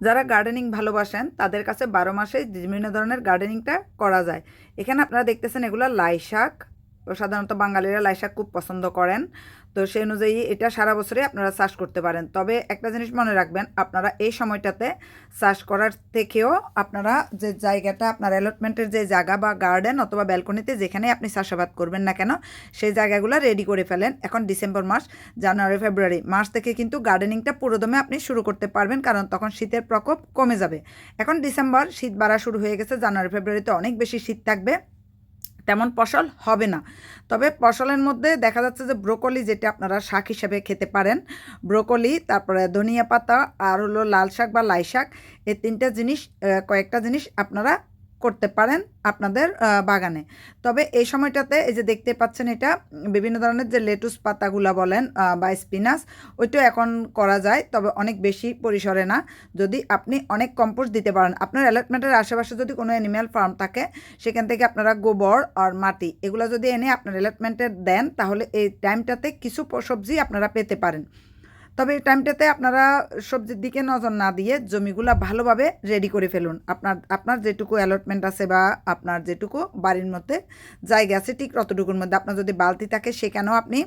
যারা গার্ডেনিং ভালোবাসেন তাদের কাছে 12 মাসে বিভিন্ন ধরনের গার্ডেনিংটা করা যায়। এখানে আপনারা দেখতেছেন এগুলো লাই শাক। তো সাধারণত বাঙালিরা লাই শাক খুব পছন্দ করেন। তো সেই অনুযায়ী এটা সারা বছরই আপনারা চাষ করতে পারেন। তবে একটা জিনিস মনে রাখবেন, আপনারা এই সময়টাতে চাষ করার থেকেও আপনারা যে জায়গাটা আপনার অ্যালটমেন্টের যে জায়গা বা গার্ডেন অথবা ব্যালকনিতে যেখানে আপনি চাষাবাদ করবেন না কেন সেই জায়গাগুলো রেডি করে ফেলেন। এখন ডিসেম্বর মাস, জানুয়ারি, ফেব্রুয়ারি মাস থেকে কিন্তু গার্ডেনিংটা পুরোদমে আপনি শুরু করতে পারবেন, কারণ তখন শীতের প্রকোপ কমে যাবে। এখন ডিসেম্বর, শীত বাড়া শুরু হয়ে গেছে। জানুয়ারি ফেব্রুয়ারিতে অনেক বেশি শীত থাকবে, তেমন ফসল হবে না। তবে ফসলের মধ্যে দেখা যাচ্ছে যে ব্রোকলি, যেটা আপনারা শাক হিসেবে খেতে পারেন, ব্রোকলি, তারপরে ধনিয়া পাতা আর হলো লাল শাক বা লাই শাক, এই তিনটা জিনিস, কয়েকটা জিনিস আপনারা করতে পারেন আপনাদের বাগানে। তবে এই সময়টাতে এই যে দেখতে পাচ্ছেন, এটা বিভিন্ন ধরনের যে লেটুস পাতাগুলা বলেন বা স্পিনাচ, ওইটাও এখন করা যায়, তবে অনেক বেশি পরিসরে না। যদি আপনি অনেক কম্পোস্ট দিতে পারেন, আপনার অ্যালটমেন্টের আশেপাশে যদি কোনো অ্যানিম্যাল ফার্ম থাকে, সেখান থেকে আপনারা গোবর আর মাটি এগুলো যদি এনে আপনার অ্যালটমেন্টে দেন, তাহলে এই টাইমটাতে কিছু সবজি আপনারা পেতে পারেন। তবে এই টাইমটাতে আপনারা সবজির দিকে নজর না দিয়ে জমিগুলা ভালোভাবে রেডি করে ফেলুন। আপনার যেটুকু অ্যালটমেন্ট আছে বা আপনার যেটুকু বাড়ির মধ্যে জায়গা আছে, ঠিক ততটুকুর মধ্যে আপনার যদি বালতি থাকে সেখানেও আপনি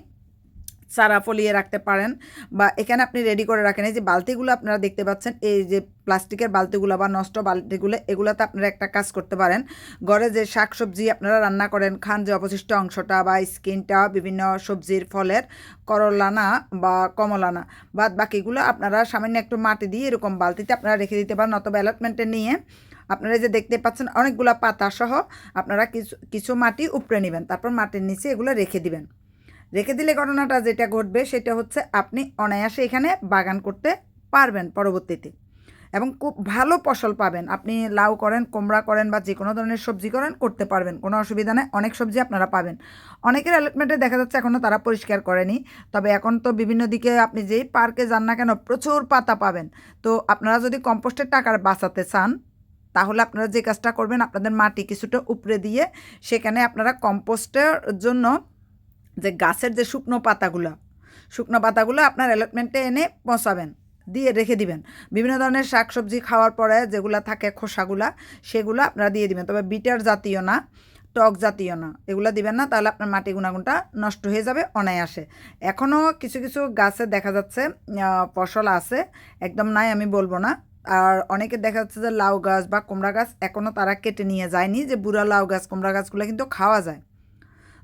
চারা ফলিয়ে রাখতে পারেন, বা এখানে আপনি রেডি করে রাখেন। এই যে বালতিগুলো আপনারা দেখতে পাচ্ছেন, এই যে প্লাস্টিকের বালতিগুলো বা নষ্ট বালতিগুলো, এগুলোতে আপনারা একটা কাজ করতে পারেন। ঘরে যে শাক সবজি আপনারা রান্না করেন, খান যে অবশিষ্ট অংশটা বা স্কিনটা, বিভিন্ন সবজির ফলের করলানা বা কমলানা, বাদ বাকিগুলো আপনারা সামান্য একটু মাটি দিয়ে এরকম বালতিতে আপনারা রেখে দিতে পারেন, অথবা অ্যালটমেন্টে নিয়ে আপনারা যে দেখতে পাচ্ছেন অনেকগুলো পাতা সহ আপনারা কিছু কিছু মাটি উপড়ে নেবেন, তারপর মাটির নিচে এগুলো রেখে দিবেন। রেখে দিলে ঘটনাটা যেটা ঘটবে সেটা হচ্ছে, আপনি অনায়াসে এখানে বাগান করতে পারবেন পরবর্তীতে, এবং খুব ভালো ফসল পাবেন। আপনি লাউ করেন, কুমড়া করেন বা যে কোনো ধরনের সবজি করেন, করতে পারবেন, কোনো অসুবিধা নেই। অনেক সবজি আপনারা পাবেন। অনেকের অ্যালটমেন্টে দেখা যাচ্ছে এখনও তারা পরিষ্কার করেনি। তবে এখন তো বিভিন্ন দিকে আপনি যেই পার্কে যান না কেন, প্রচুর পাতা পাবেন। তো আপনারা যদি কম্পোস্টের টাকা বাঁচাতে চান, তাহলে আপনারা যে কাজটা করবেন, আপনাদের মাটি কিছুটা উপরে দিয়ে সেখানে আপনারা কম্পোস্টের জন্য যে গাছের যে শুকনো পাতাগুলো আপনার অ্যালটমেন্টে এনে পচাবেন, দিয়ে রেখে দিবেন। বিভিন্ন ধরনের শাকসবজি খাওয়ার পরে যেগুলো থাকে খোসাগুলা, সেগুলো আপনারা দিয়ে দিবেন। তবে বিটার জাতীয় না, টক জাতীয় না, এগুলো দিবেন না, তাহলে আপনার মাটি গুণাগুণটা নষ্ট হয়ে যাবে অনায়াসে। এখনও কিছু কিছু গাছে দেখা যাচ্ছে ফসল আছে, একদম নাই আমি বলবো না। আর অনেকে দেখা যাচ্ছে যে লাউ গাছ বা কুমড়া গাছ এখনও তারা কেটে নিয়ে যায়নি, যে বুড়া লাউ গাছ কুমড়া গাছগুলো কিন্তু খাওয়া যায়।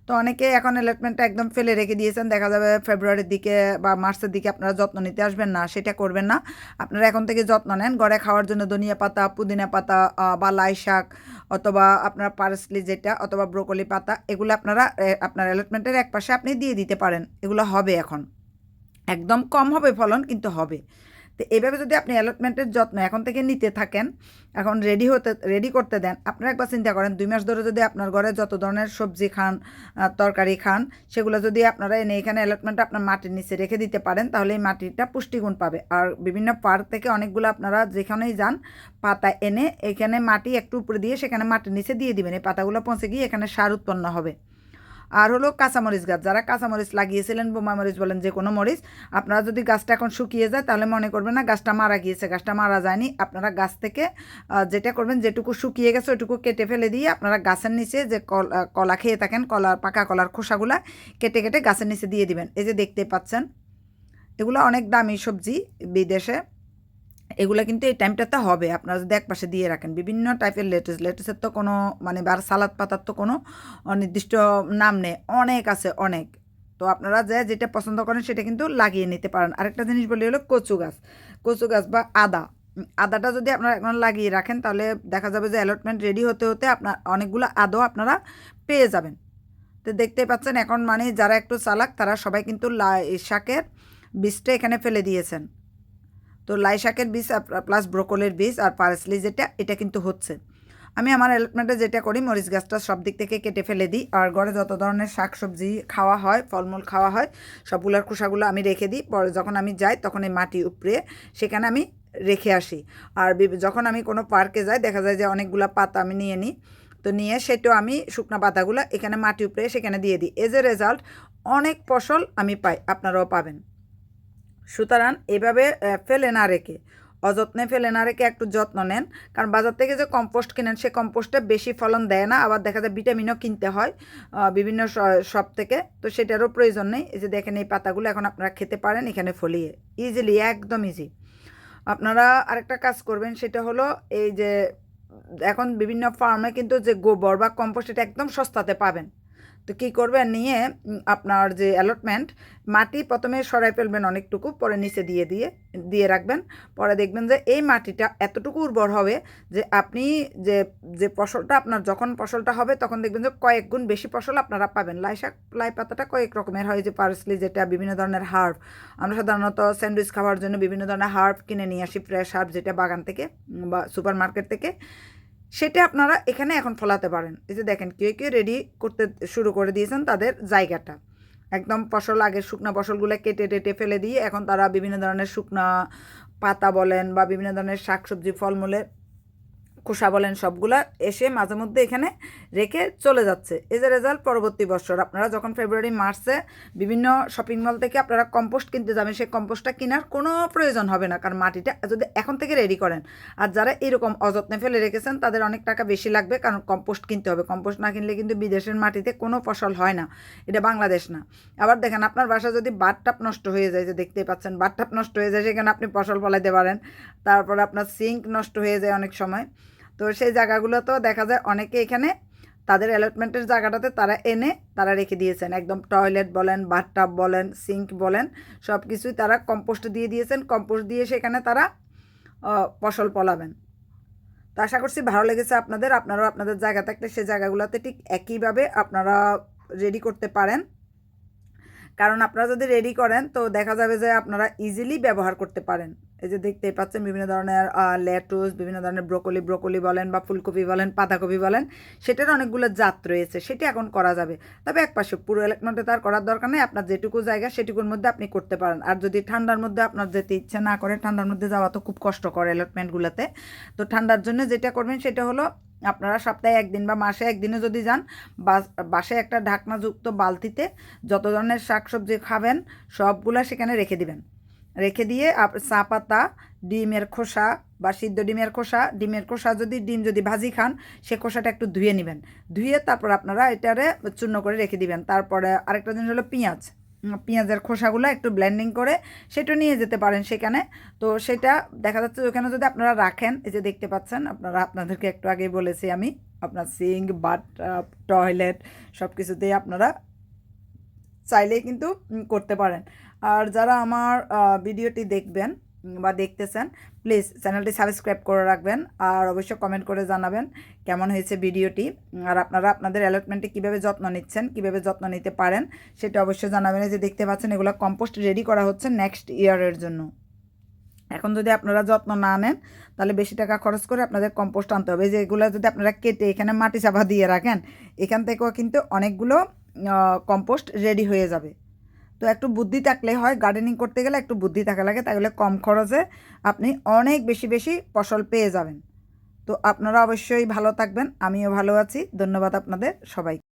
তো অনেকে এখন অ্যালটমেন্টটা একদম ফেলে রেখে দিয়েছেন, দেখা যাবে ফেব্রুয়ারির দিকে বা মার্চের দিকে আপনারা যত্ন নিতে আসবেন না, সেটা করবেন না। আপনারা এখন থেকে যত্ন নেন, ঘরে খাওয়ার জন্য ধনিয়া পাতা, পুদিনা পাতা বা লাই শাক, অথবা আপনার পার্সলি যেটা, অথবা ব্রোকলি পাতা, এগুলো আপনারা আপনার অ্যালটমেন্টের এক পাশে আপনি দিয়ে দিতে পারেন। এগুলো হবে এখন, একদম কম হবে ফলন, কিন্তু হবে। তো এইভাবে যদি আপনি অ্যালটমেন্টের যত্ন এখন থেকে নিতে থাকেন, এখন রেডি করতে দেন, আপনারা একবার চিন্তা করেন 2 মাস ধরে যদি আপনার ঘরে যত ধরনের সবজি খান, তরকারি খান, সেগুলো যদি আপনারা এনে এখানে অ্যালটমেন্টটা আপনার মাটির নিচে রেখে দিতে পারেন, তাহলে এই মাটিটা পুষ্টিগুণ পাবে। আর বিভিন্ন পার্ক থেকে অনেকগুলো আপনারা যেখানেই যান, পাতা এনে এখানে মাটি একটু উপরে দিয়ে সেখানে মাটির নিচে দিয়ে দিবেন, এই পাতাগুলো পৌঁছে গিয়ে এখানে সার উৎপন্ন হবে। আর হলো কাঁচামরিচ গাছ, যারা কাঁচামরিচ লাগিয়েছিলেন, বোমা মরিচ বলেন, যে কোনো মরিচ, আপনারা যদি গাছটা এখন শুকিয়ে যায়, তাহলে মনে করবেন না গাছটা মারা গিয়েছে, গাছটা মারা যায়নি। আপনারা গাছ থেকে যেটা করবেন, যেটুকু শুকিয়ে গেছে ওইটুকু কেটে ফেলে দিয়ে আপনারা গাছের নিচে যে কলা খেয়ে থাকেন, পাকা কলার খোসাগুলা কেটে কেটে গাছের নিচে দিয়ে দিবেন। এই যে দেখতে পাচ্ছেন, এগুলো অনেক দামি সবজি বিদেশে, এগুলো কিন্তু এই টাইমটাতে হবে। আপনারা যদি একপাশে দিয়ে রাখেন, বিভিন্ন টাইপের লেটুসের তো কোনো মানে বা সালাদ পাতার তো কোনো নির্দিষ্ট নাম নেই, অনেক আছে অনেক। তো আপনারা যেটা পছন্দ করেন সেটা কিন্তু লাগিয়ে নিতে পারেন। আরেকটা জিনিস বলি হলো কচু গাছ বা আদাটা যদি আপনারা এখন লাগিয়ে রাখেন, তাহলে দেখা যাবে যে অ্যালটমেন্ট রেডি হতে হতে আপনার অনেকগুলো আদও আপনারা পেয়ে যাবেন। তো দেখতেই পাচ্ছেন, এখন মানে যারা একটু চালাক তারা সবাই কিন্তু শাকের বীজটা এখানে ফেলে দিয়েছেন। তো লাই শাকের বীজ প্লাস ব্রোকলির বীজ আর পার্সলি যেটা, এটা কিন্তু হচ্ছে। আমি আমার অ্যালটমেন্টে যেটা করি, মরিচ গাছটা সব দিক থেকে কেটে ফেলে দিই, আর ঘরে যত ধরনের শাক সবজি খাওয়া হয়, ফলমূল খাওয়া হয়, সবগুলোর খোসাগুলো আমি রেখে দিই। পরে যখন আমি যাই তখন এই মাটি উপড়ে সেখানে আমি রেখে আসি। আর যখন আমি কোনো পার্কে যাই, দেখা যায় যে অনেকগুলো পাতা আমি নিয়ে নিই, তো নিয়ে সেটাও আমি শুকনো পাতাগুলো এখানে মাটি উপড়ে সেখানে দিয়ে দিই। এজ এ রেজাল্ট অনেক ফসল আমি পাই, আপনারাও পাবেন। সুতরাং এভাবে ফেলে না রেখে অযত্নে ফেলে না রেখে একটু যত্ন নেন, কারণ বাজার থেকে যে কম্পোস্ট কিনেন সে কম্পোস্টে বেশি ফলন দেয় না, আবার দেখা যায় ভিটামিনও কিনতে হয় বিভিন্ন শপ থেকে, তো সেটারও প্রয়োজন নেই। এই যে দেখেন এই পাতাগুলো এখন আপনারা খেতে পারেন এখানে ফলিয়ে, ইজিলি, একদম ইজি। আপনারা আরেকটা কাজ করবেন, সেটা হলো এই যে এখন বিভিন্ন ফার্মে কিন্তু যে গোবর বা কম্পোস্ট এটা একদম সস্তাতে পাবেন। তো কী করবেন, নিয়ে আপনার যে অ্যালটমেন্ট মাটি প্রথমে সরাই ফেলবেন অনেকটুকু, পরে নিচে দিয়ে রাখবেন। পরে দেখবেন যে এই মাটিটা এতটুকু উর্বর হবে যে আপনি যে যে ফসলটা আপনার যখন ফসলটা হবে তখন দেখবেন যে কয়েক গুণ বেশি ফসল আপনারা পাবেন। লাই পাতাটা কয়েক রকমের হয়, যে পার্সলি যেটা বিভিন্ন ধরনের হার্ব, আমরা সাধারণত স্যান্ডউইচ খাওয়ার জন্য বিভিন্ন ধরনের হার্ব কিনে নিয়ে আসি, ফ্রেশ হার্ব যেটা বাগান থেকে বা সুপার মার্কেট থেকে, সেটা আপনারা এখানে এখন ফলাতে পারেন। এই যে দেখেন কেউ রেডি করতে শুরু করে দিয়েছেন তাদের জায়গাটা, একদম ফসল আগের শুকনো ফসলগুলো কেটে ফেলে দিয়ে এখন তারা বিভিন্ন ধরনের শুকনা পাতা বলেন বা বিভিন্ন ধরনের শাকসবজি ফলমূলের খোসা বলেন সবগুলা এসে মাঝে মধ্যে এখানে রেখে চলে যাচ্ছে। এই যে রেজাল্ট পরবর্তী বছর আপনারা যখন ফেব্রুয়ারি মার্চে বিভিন্ন শপিং মল থেকে আপনারা কম্পোস্ট কিনতে যাবেন, সেই কম্পোস্টটা কেনার কোনো প্রয়োজন হবে না, কারণ মাটিটা যদি এখন থেকে রেডি করেন। আর যারা এরকম অযত্নে ফেলে রেখেছেন তাদের অনেক টাকা বেশি লাগবে, কারণ কম্পোস্ট কিনতে হবে। কম্পোস্ট না কিনলে কিন্তু বিদেশের মাটিতে কোনো ফসল হয় না, এটা বাংলাদেশ না। আবার দেখেন আপনার বাসায় যদি বাথটাব নষ্ট হয়ে যায়, যে দেখতেই পাচ্ছেন বাথটাব নষ্ট হয়ে যায়, সেখানে আপনি ফসল ফলাইতে পারেন। তারপরে আপনার সিঙ্ক নষ্ট হয়ে যায় অনেক সময়, তো সেই জায়গাগুলো তো দেখা যায় অনেকে এখানে তাদের অ্যালটমেন্টের জায়গাটাতে তারা রেখে দিয়েছেন, একদম টয়লেট বলেন, বাথটাব বলেন, সিঙ্ক বলেন, সব কিছুই তারা কম্পোস্ট দিয়ে দিয়েছেন। কম্পোস্ট দিয়ে সেখানে তারা ফসল ফলাবেন। তো আশা করছি ভালো লেগেছে আপনাদের। আপনারাও আপনাদের জায়গা থাকলে সেই জায়গাগুলোতে ঠিক একইভাবে আপনারা রেডি করতে পারেন, কারণ আপনারা যদি রেডি করেন তো দেখা যাবে যে আপনারা ইজিলি ব্যবহার করতে পারেন। এই যে দেখতেই পাচ্ছেন বিভিন্ন ধরনের লেটুস, বিভিন্ন ধরনের ব্রোকলি বলেন বা ফুলকপি বলেন, পাতাকপি বলেন, সেটার অনেকগুলো জাত রয়েছে, সেটা এখন করা যাবে। তবে একপাশে পুরো অ্যালটমেন্টে তার করার দরকার নেই, আপনার যেটুকু জায়গা সেটুকুর মধ্যে আপনি করতে পারেন। আর যদি ঠান্ডার মধ্যে আপনার যেতে ইচ্ছে না করে, ঠান্ডার মধ্যে যাওয়া তো খুব কষ্টকর অ্যালটমেন্টগুলোতে, তো ঠান্ডার জন্য যেটা করবেন সেটা হলো আপনারা সপ্তাহে একদিন বা মাসে একদিনে যদি যান, বাসায় একটা ঢাকনাযুক্ত বালতিতে যত ধরনের শাকসবজি খাবেন সবগুলা সেখানে রেখে দিবেন। রেখে দিয়ে চা পাতা, ডিমের খোসা বা সিদ্ধ ডিমের খোসা ডিম যদি ভাজি খান, সে খোসাটা একটু ধুয়ে নেবেন। ধুয়ে তারপর আপনারা এটারে চূর্ণ করে রেখে দিবেন। তারপরে আরেকটা জিনিস হলো পেঁয়াজের খোসাগুলো একটু ব্লেন্ডিং করে সেটা নিয়ে যেতে পারেন সেখানে। তো সেটা দেখা যাচ্ছে ওখানে যদি আপনারা রাখেন, এই যে দেখতে পাচ্ছেন আপনাদেরকে একটু আগেই বলেছি আমি, আপনার সিঙ্ক, বাথটাব, টয়লেট সব কিছুতেই আপনারা চাইলেই কিন্তু করতে পারেন। আর যারা আমার ভিডিওটি দেখবেন বা দেখতেছেন, প্লিজ চ্যানেলটি সাবস্ক্রাইব করে রাখবেন, আর অবশ্যই কমেন্ট করে জানাবেন কেমন হয়েছে ভিডিওটি। আর আপনারা আপনাদের অ্যালটমেন্টে কীভাবে যত্ন নিচ্ছেন, কীভাবে যত্ন নিতে পারেন সেটা অবশ্যই জানাবেন। যে দেখতে পাচ্ছেন এগুলো কম্পোস্ট রেডি করা হচ্ছে নেক্সট ইয়ারের জন্য। এখন যদি আপনারা যত্ন না নেন তাহলে বেশি টাকা খরচ করে আপনাদের কম্পোস্ট আনতে হবে। যে এগুলো যদি আপনারা কেটে এখানে মাটি চাপা দিয়ে রাখেন, এখান থেকেও কিন্তু অনেকগুলো কম্পোস্ট রেডি হয়ে যাবে। তো একটু বুদ্ধি থাকলে হয়, গার্ডেনিং করতে গেলে একটু বুদ্ধি থাকা লাগে, তাহলে কম খরচে আপনি অনেক বেশি ফসল পেয়ে যাবেন। তো আপনারা অবশ্যই ভালো থাকবেন, আমিও ভালো আছি। ধন্যবাদ আপনাদের সবাই।